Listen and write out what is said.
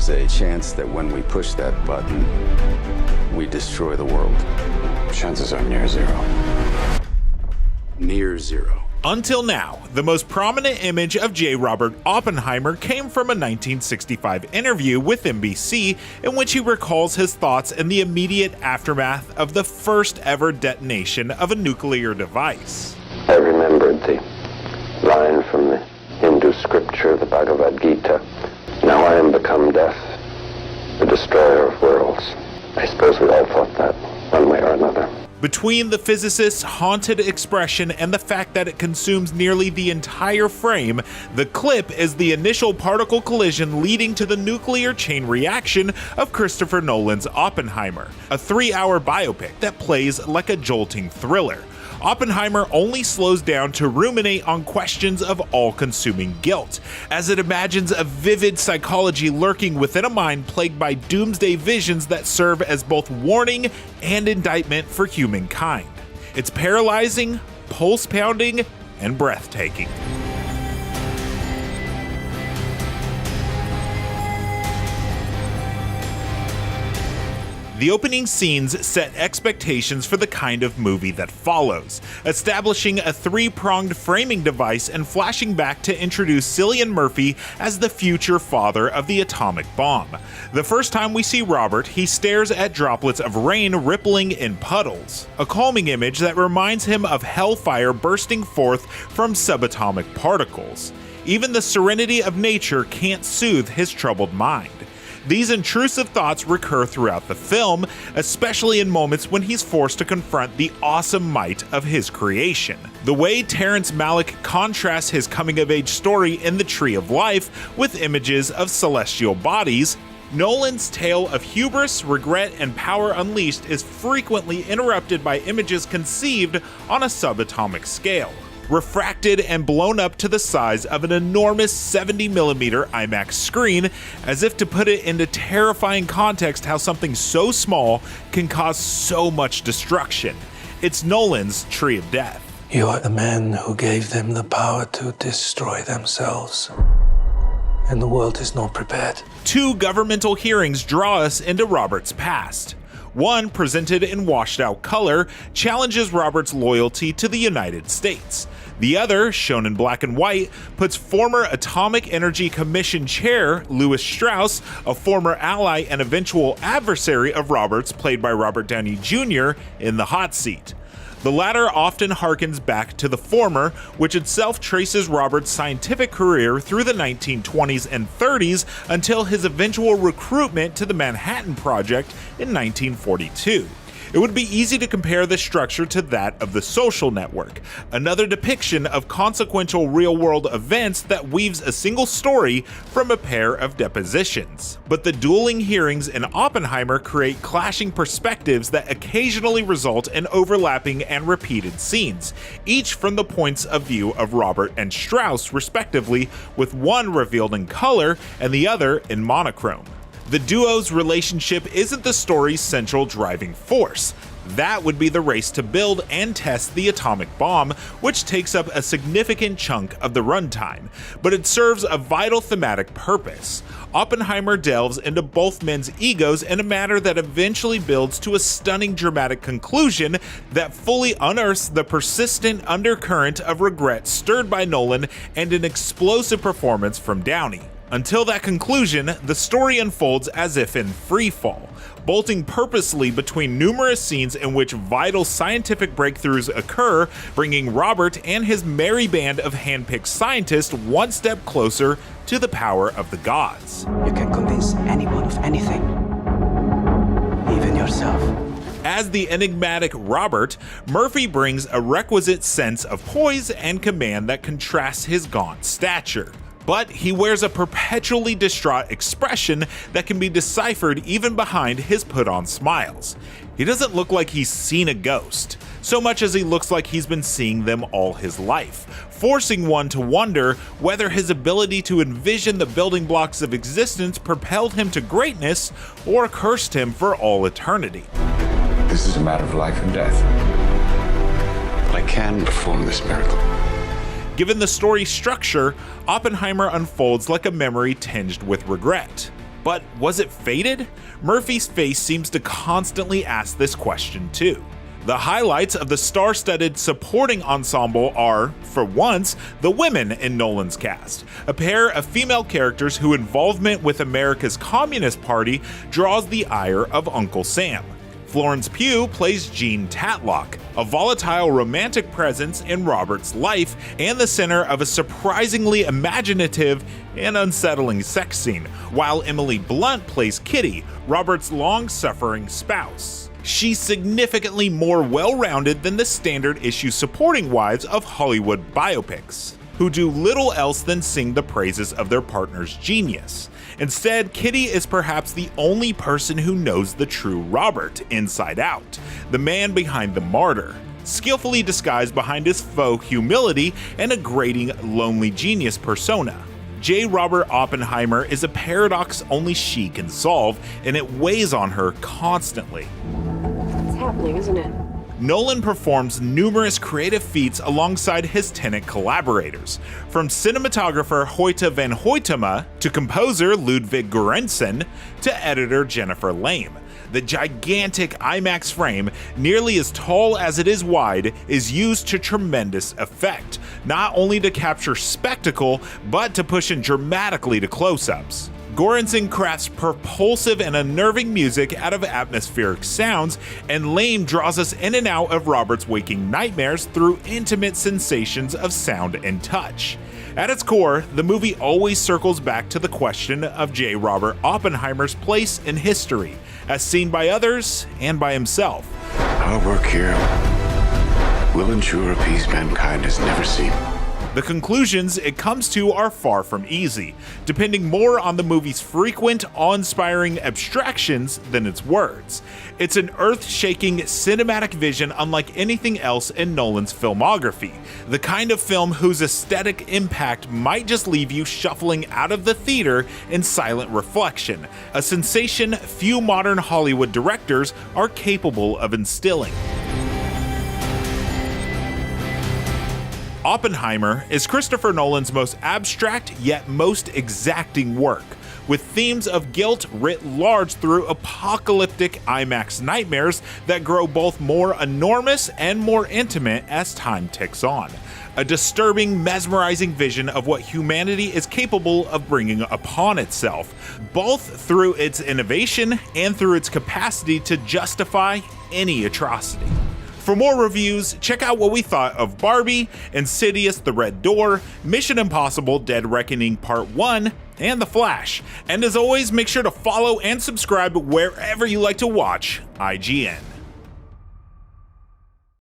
there's a chance that when we push that button, we destroy the world. Chances are near zero. Near zero. Until now, the most prominent image of J. Robert Oppenheimer came from a 1965 interview with NBC in which he recalls his thoughts in the immediate aftermath of the first ever detonation of a nuclear device. I remembered the line from the Hindu scripture, the Bhagavad Gita. Now I am become death, the destroyer of worlds. I suppose we all thought that, one way or another. Between the physicist's haunted expression and the fact that it consumes nearly the entire frame, the clip is the initial particle collision leading to the nuclear chain reaction of Christopher Nolan's Oppenheimer, a 3-hour biopic that plays like a jolting thriller. Oppenheimer only slows down to ruminate on questions of all-consuming guilt, as it imagines a vivid psychology lurking within a mind plagued by doomsday visions that serve as both warning and indictment for humankind. It's paralyzing, pulse-pounding, and breathtaking. The opening scenes set expectations for the kind of movie that follows, establishing a 3-pronged framing device and flashing back to introduce Cillian Murphy as the future father of the atomic bomb. The first time we see Robert, he stares at droplets of rain rippling in puddles, a calming image that reminds him of hellfire bursting forth from subatomic particles. Even the serenity of nature can't soothe his troubled mind. These intrusive thoughts recur throughout the film, especially in moments when he's forced to confront the awesome might of his creation. The way Terrence Malick contrasts his coming-of-age story in The Tree of Life with images of celestial bodies, Nolan's tale of hubris, regret, and power unleashed is frequently interrupted by images conceived on a subatomic scale, refracted and blown up to the size of an enormous 70mm IMAX screen, as if to put it into terrifying context how something so small can cause so much destruction. It's Nolan's Tree of Death. You are the man who gave them the power to destroy themselves. And the world is not prepared. 2 governmental hearings draw us into Robert's past. One, presented in washed-out color, challenges Robert's loyalty to the United States. The other, shown in black and white, puts former Atomic Energy Commission Chair Lewis Strauss, a former ally and eventual adversary of Roberts, played by Robert Downey Jr., in the hot seat. The latter often harkens back to the former, which itself traces Robert's scientific career through the 1920s and 30s until his eventual recruitment to the Manhattan Project in 1942. It would be easy to compare this structure to that of The Social Network, another depiction of consequential real-world events that weaves a single story from a pair of depositions. But the dueling hearings in Oppenheimer create clashing perspectives that occasionally result in overlapping and repeated scenes, each from the points of view of Robert and Strauss, respectively, with one revealed in color and the other in monochrome. The duo's relationship isn't the story's central driving force. That would be the race to build and test the atomic bomb, which takes up a significant chunk of the runtime, but it serves a vital thematic purpose. Oppenheimer delves into both men's egos in a manner that eventually builds to a stunning dramatic conclusion that fully unearths the persistent undercurrent of regret stirred by Nolan and an explosive performance from Downey. Until that conclusion, the story unfolds as if in freefall, bolting purposely between numerous scenes in which vital scientific breakthroughs occur, bringing Robert and his merry band of hand-picked scientists one step closer to the power of the gods. You can convince anyone of anything, even yourself. As the enigmatic Robert, Murphy brings a requisite sense of poise and command that contrasts his gaunt stature. But he wears a perpetually distraught expression that can be deciphered even behind his put-on smiles. He doesn't look like he's seen a ghost, so much as he looks like he's been seeing them all his life, forcing one to wonder whether his ability to envision the building blocks of existence propelled him to greatness or cursed him for all eternity. This is a matter of life and death. But I can perform this miracle. Given the story's structure, Oppenheimer unfolds like a memory tinged with regret. But was it fated? Murphy's face seems to constantly ask this question too. The highlights of the star-studded supporting ensemble are, for once, the women in Nolan's cast, a pair of female characters whose involvement with America's Communist Party draws the ire of Uncle Sam. Florence Pugh plays Jean Tatlock, a volatile romantic presence in Robert's life and the center of a surprisingly imaginative and unsettling sex scene, while Emily Blunt plays Kitty, Robert's long-suffering spouse. She's significantly more well-rounded than the standard issue supporting wives of Hollywood biopics, who do little else than sing the praises of their partner's genius. Instead, Kitty is perhaps the only person who knows the true Robert inside out, the man behind the martyr, skillfully disguised behind his faux humility and a grating, lonely genius persona. J. Robert Oppenheimer is a paradox only she can solve, and it weighs on her constantly. It's happening, isn't it? Nolan performs numerous creative feats alongside his tenant collaborators, from cinematographer Hoyte van Hoytema to composer Ludwig Göransson to editor Jennifer Lame. The gigantic IMAX frame, nearly as tall as it is wide, is used to tremendous effect, not only to capture spectacle, but to push in dramatically to close-ups. Göransson crafts propulsive and unnerving music out of atmospheric sounds, and Lame draws us in and out of Robert's waking nightmares through intimate sensations of sound and touch. At its core, the movie always circles back to the question of J. Robert Oppenheimer's place in history, as seen by others and by himself. Our work here will ensure a peace mankind has never seen. The conclusions it comes to are far from easy, depending more on the movie's frequent, awe-inspiring abstractions than its words. It's an earth-shaking cinematic vision unlike anything else in Nolan's filmography, the kind of film whose aesthetic impact might just leave you shuffling out of the theater in silent reflection, a sensation few modern Hollywood directors are capable of instilling. Oppenheimer is Christopher Nolan's most abstract yet most exacting work, with themes of guilt writ large through apocalyptic IMAX nightmares that grow both more enormous and more intimate as time ticks on. A disturbing, mesmerizing vision of what humanity is capable of bringing upon itself, both through its innovation and through its capacity to justify any atrocity. For more reviews, check out what we thought of Barbie, Insidious: The Red Door, Mission Impossible: Dead Reckoning Part 1, and The Flash. And as always, make sure to follow and subscribe wherever you like to watch IGN.